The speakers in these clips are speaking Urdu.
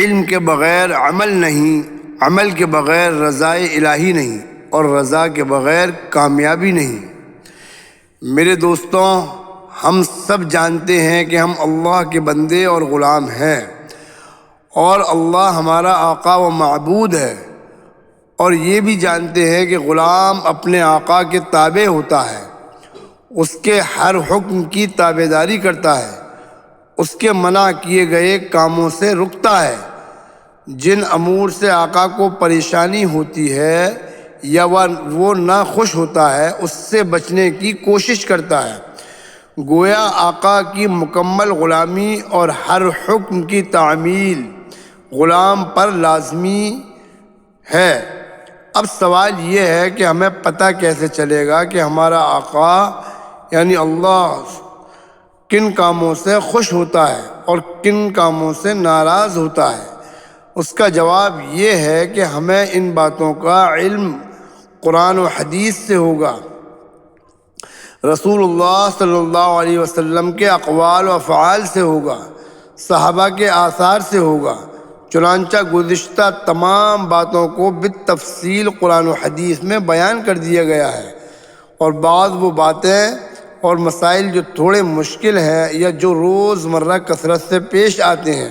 علم کے بغیر عمل نہیں، عمل کے بغیر رضا الہی نہیں، اور رضا کے بغیر کامیابی نہیں۔ میرے دوستوں، ہم سب جانتے ہیں کہ ہم اللہ کے بندے اور غلام ہیں، اور اللہ ہمارا آقا و معبود ہے، اور یہ بھی جانتے ہیں کہ غلام اپنے آقا کے تابع ہوتا ہے، اس کے ہر حکم کی تابعداری کرتا ہے، اس کے منع کیے گئے کاموں سے رکتا ہے، جن امور سے آقا کو پریشانی ہوتی ہے یا وہ ناخوش ہوتا ہے اس سے بچنے کی کوشش کرتا ہے۔ گویا آقا کی مکمل غلامی اور ہر حکم کی تعمیل غلام پر لازمی ہے۔ اب سوال یہ ہے کہ ہمیں پتہ کیسے چلے گا کہ ہمارا آقا یعنی اللہ کن کاموں سے خوش ہوتا ہے اور کن کاموں سے ناراض ہوتا ہے؟ اس کا جواب یہ ہے کہ ہمیں ان باتوں کا علم قرآن و حدیث سے ہوگا، رسول اللہ صلی اللہ علیہ وسلم کے اقوال و افعال سے ہوگا، صحابہ کے آثار سے ہوگا۔ چنانچہ گزشتہ تمام باتوں کو بالتفصیل قرآن و حدیث میں بیان کر دیا گیا ہے، اور بعض وہ باتیں اور مسائل جو تھوڑے مشکل ہیں یا جو روز مرہ کثرت سے پیش آتے ہیں،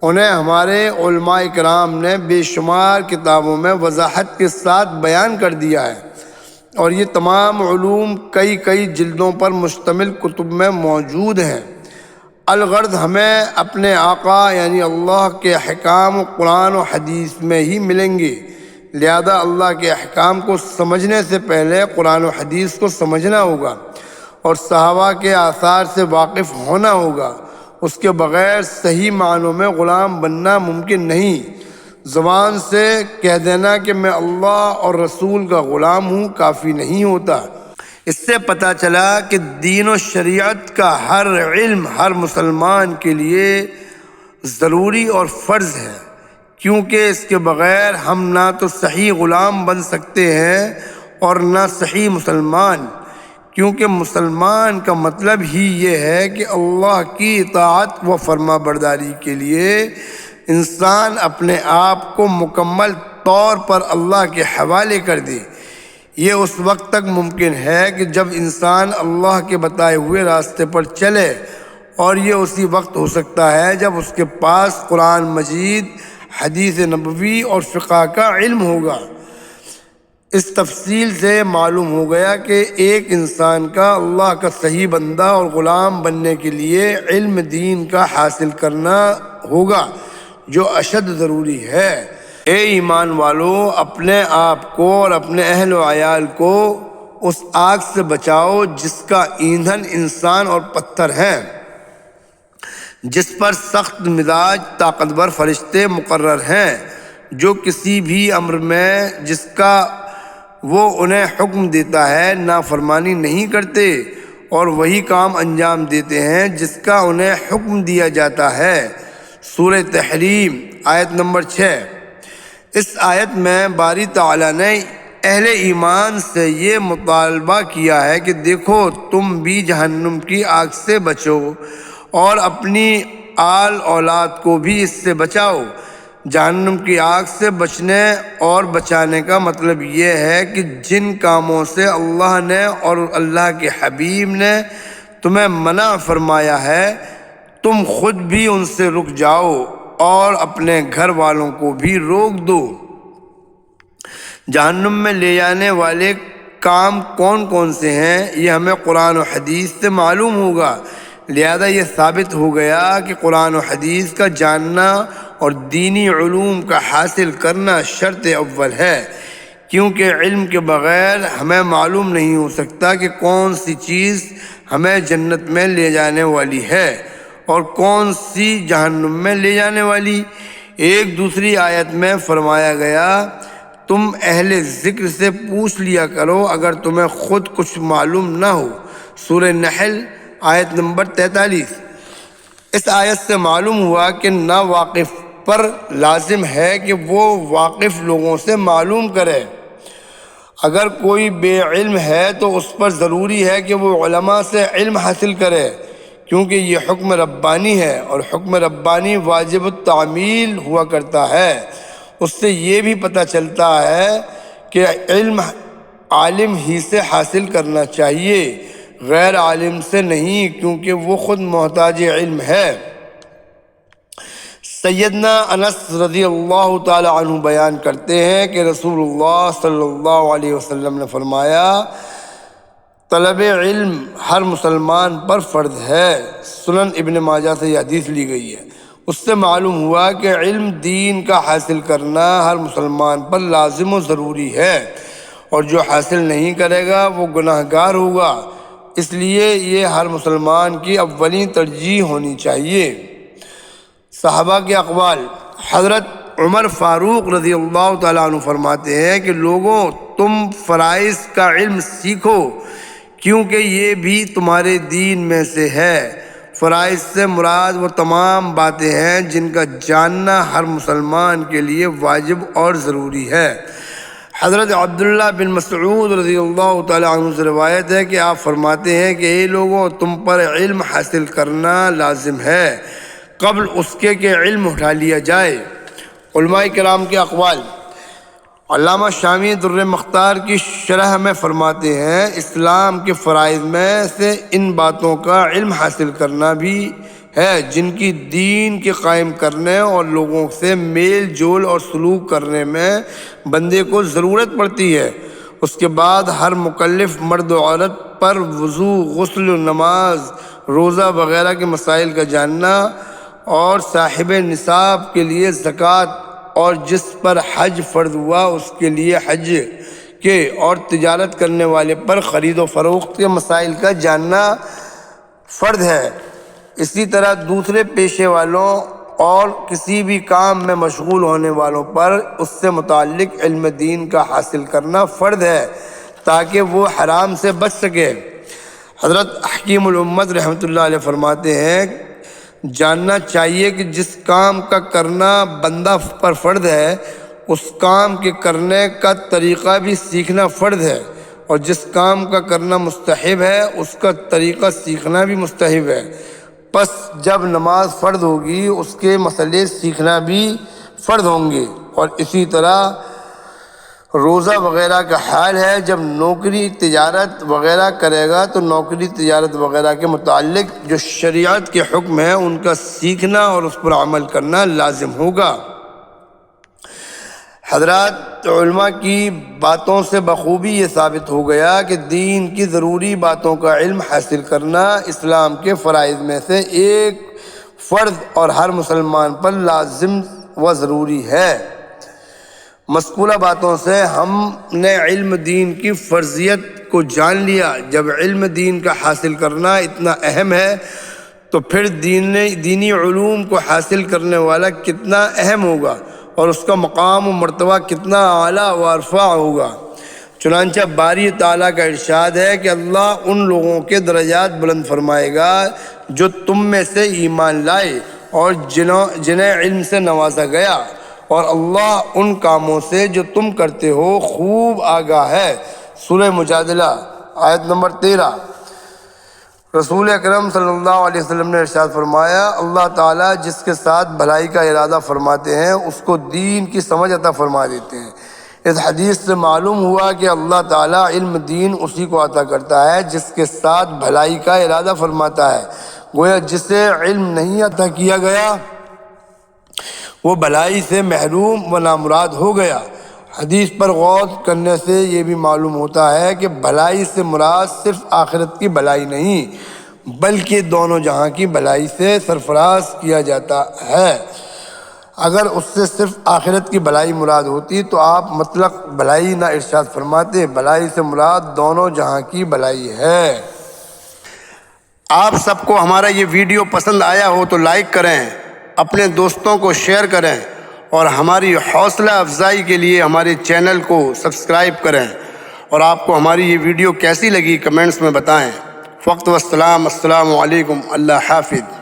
انہیں ہمارے علماء کرام نے بے شمار کتابوں میں وضاحت کے ساتھ بیان کر دیا ہے، اور یہ تمام علوم کئی جلدوں پر مشتمل کتب میں موجود ہیں۔ الغرض ہمیں اپنے آقا یعنی اللہ کے احکام قرآن و حدیث میں ہی ملیں گے، لہذا اللہ کے احکام کو سمجھنے سے پہلے قرآن و حدیث کو سمجھنا ہوگا اور صحابہ کے آثار سے واقف ہونا ہوگا۔ اس کے بغیر صحیح معنوں میں غلام بننا ممکن نہیں۔ زبان سے کہہ دینا کہ میں اللہ اور رسول کا غلام ہوں کافی نہیں ہوتا۔ اس سے پتہ چلا کہ دین و شریعت کا ہر علم ہر مسلمان کے لیے ضروری اور فرض ہے، کیونکہ اس کے بغیر ہم نہ تو صحیح غلام بن سکتے ہیں اور نہ صحیح مسلمان، کیونکہ مسلمان کا مطلب ہی یہ ہے کہ اللہ کی اطاعت و فرما برداری کے لیے انسان اپنے آپ کو مکمل طور پر اللہ کے حوالے کر دے۔ یہ اس وقت تک ممکن ہے کہ جب انسان اللہ کے بتائے ہوئے راستے پر چلے، اور یہ اسی وقت ہو سکتا ہے جب اس کے پاس قرآن مجید، حدیث نبوی اور فقہ کا علم ہوگا۔ اس تفصیل سے معلوم ہو گیا کہ ایک انسان کا اللہ کا صحیح بندہ اور غلام بننے کے لیے علم دین کا حاصل کرنا ہوگا، جو اشد ضروری ہے۔ اے ایمان والو، اپنے آپ کو اور اپنے اہل و عیال کو اس آگ سے بچاؤ جس کا ایندھن انسان اور پتھر ہیں، جس پر سخت مزاج طاقتور فرشتے مقرر ہیں، جو کسی بھی امر میں جس کا وہ انہیں حکم دیتا ہے نافرمانی نہیں کرتے، اور وہی کام انجام دیتے ہیں جس کا انہیں حکم دیا جاتا ہے۔ سورہ تحریم آیت نمبر 6۔ اس آیت میں باری تعالیٰ نے اہل ایمان سے یہ مطالبہ کیا ہے کہ دیکھو تم بھی جہنم کی آگ سے بچو اور اپنی آل اولاد کو بھی اس سے بچاؤ۔ جہنم کی آگ سے بچنے اور بچانے کا مطلب یہ ہے کہ جن کاموں سے اللہ نے اور اللہ کے حبیب نے تمہیں منع فرمایا ہے، تم خود بھی ان سے رک جاؤ اور اپنے گھر والوں کو بھی روک دو۔ جہنم میں لے جانے والے کام کون کون سے ہیں یہ ہمیں قرآن و حدیث سے معلوم ہوگا، لہذا یہ ثابت ہو گیا کہ قرآن و حدیث کا جاننا اور دینی علوم کا حاصل کرنا شرط اول ہے، کیونکہ علم کے بغیر ہمیں معلوم نہیں ہو سکتا کہ کون سی چیز ہمیں جنت میں لے جانے والی ہے اور کون سی جہنم میں لے جانے والی۔ ایک دوسری آیت میں فرمایا گیا، تم اہل ذکر سے پوچھ لیا کرو اگر تمہیں خود کچھ معلوم نہ ہو۔ سورہ نحل آیت نمبر 43۔ اس آیت سے معلوم ہوا کہ نا واقف پر لازم ہے کہ وہ واقف لوگوں سے معلوم کرے۔ اگر کوئی بے علم ہے تو اس پر ضروری ہے کہ وہ علماء سے علم حاصل کرے، کیونکہ یہ حکم ربانی ہے، اور حکم ربانی واجب التعمیل ہوا کرتا ہے۔ اس سے یہ بھی پتہ چلتا ہے کہ علم عالم ہی سے حاصل کرنا چاہیے، غیر عالم سے نہیں، کیونکہ وہ خود محتاج علم ہے۔ سیدنا انس رضی اللہ تعالی عنہ بیان کرتے ہیں کہ رسول اللہ صلی اللہ علیہ وسلم نے فرمایا، طلب علم ہر مسلمان پر فرض ہے۔ سنن ابن ماجہ سے یہ حدیث لی گئی ہے۔ اس سے معلوم ہوا کہ علم دین کا حاصل کرنا ہر مسلمان پر لازم و ضروری ہے، اور جو حاصل نہیں کرے گا وہ گناہ گار ہوگا۔ اس لیے یہ ہر مسلمان کی اولین ترجیح ہونی چاہیے۔ صحابہ کے اقوال: حضرت عمر فاروق رضی اللہ تعالیٰ عنہ فرماتے ہیں کہ لوگوں، تم فرائض کا علم سیکھو، کیونکہ یہ بھی تمہارے دین میں سے ہے۔ فرائض سے مراد وہ تمام باتیں ہیں جن کا جاننا ہر مسلمان کے لیے واجب اور ضروری ہے۔ حضرت عبداللہ بن مسعود رضی اللہ تعالیٰ عنہ سے روایت ہے کہ آپ فرماتے ہیں کہ اے لوگوں، تم پر علم حاصل کرنا لازم ہے قبل اس کے کہ علم اٹھا لیا جائے۔ علماء کرام کے اقوال: علامہ شامی در مختار کی شرح میں فرماتے ہیں، اسلام کے فرائض میں سے ان باتوں کا علم حاصل کرنا بھی ہے جن کی دین کے قائم کرنے اور لوگوں سے میل جول اور سلوک کرنے میں بندے کو ضرورت پڑتی ہے۔ اس کے بعد ہر مکلف مرد و عورت پر وضو، غسل، نماز، روزہ وغیرہ کے مسائل کا جاننا، اور صاحب نصاب کے لیے زکوٰۃ، اور جس پر حج فرض ہوا اس کے لیے حج کے، اور تجارت کرنے والے پر خرید و فروخت کے مسائل کا جاننا فرض ہے۔ اسی طرح دوسرے پیشے والوں اور کسی بھی کام میں مشغول ہونے والوں پر اس سے متعلق علم دین کا حاصل کرنا فرض ہے تاکہ وہ حرام سے بچ سکے۔ حضرت حکیم الامت رحمۃ اللہ علیہ فرماتے ہیں، جاننا چاہیے کہ جس کام کا کرنا بندہ پر فرض ہے اس کام کے کرنے کا طریقہ بھی سیکھنا فرض ہے، اور جس کام کا کرنا مستحب ہے اس کا طریقہ سیکھنا بھی مستحب ہے۔ پس جب نماز فرض ہوگی اس کے مسئلے سیکھنا بھی فرض ہوں گے، اور اسی طرح روزہ وغیرہ کا حال ہے۔ جب نوکری تجارت وغیرہ کرے گا تو نوکری تجارت وغیرہ کے متعلق جو شریعت کے حکم ہیں ان کا سیکھنا اور اس پر عمل کرنا لازم ہوگا۔ حضرات، علماء کی باتوں سے بخوبی یہ ثابت ہو گیا کہ دین کی ضروری باتوں کا علم حاصل کرنا اسلام کے فرائض میں سے ایک فرض اور ہر مسلمان پر لازم و ضروری ہے۔ مذکورہ باتوں سے ہم نے علم دین کی فرضیت کو جان لیا۔ جب علم دین کا حاصل کرنا اتنا اہم ہے تو پھر دینی علوم کو حاصل کرنے والا کتنا اہم ہوگا، اور اس کا مقام و مرتبہ کتنا اعلیٰ و ارفع ہوگا۔ چنانچہ باری تعالیٰ کا ارشاد ہے کہ اللہ ان لوگوں کے درجات بلند فرمائے گا جو تم میں سے ایمان لائے اور جنہیں علم سے نوازا گیا، اور اللہ ان کاموں سے جو تم کرتے ہو خوب آگاہ ہے۔ سورہ مجادلہ آیت نمبر 13۔ رسول اکرم صلی اللہ علیہ وسلم نے ارشاد فرمایا، اللہ تعالیٰ جس کے ساتھ بھلائی کا ارادہ فرماتے ہیں اس کو دین کی سمجھ عطا فرما دیتے ہیں۔ اس حدیث سے معلوم ہوا کہ اللہ تعالیٰ علم دین اسی کو عطا کرتا ہے جس کے ساتھ بھلائی کا ارادہ فرماتا ہے۔ گویا جسے علم نہیں عطا کیا گیا وہ بھلائی سے محروم و نامراد ہو گیا۔ حدیث پر غور کرنے سے یہ بھی معلوم ہوتا ہے کہ بھلائی سے مراد صرف آخرت کی بھلائی نہیں بلکہ دونوں جہاں کی بھلائی سے سرفراز کیا جاتا ہے۔ اگر اس سے صرف آخرت کی بھلائی مراد ہوتی تو آپ مطلق بھلائی نہ ارشاد فرماتے، بھلائی سے مراد دونوں جہاں کی بھلائی ہے۔ آپ سب کو ہمارا یہ ویڈیو پسند آیا ہو تو لائک کریں، اپنے دوستوں کو شیئر کریں، اور ہماری حوصلہ افزائی کے لیے ہمارے چینل کو سبسکرائب کریں، اور آپ کو ہماری یہ ویڈیو کیسی لگی کمنٹس میں بتائیں۔ وقت والسلام، السلام علیکم، اللہ حافظ۔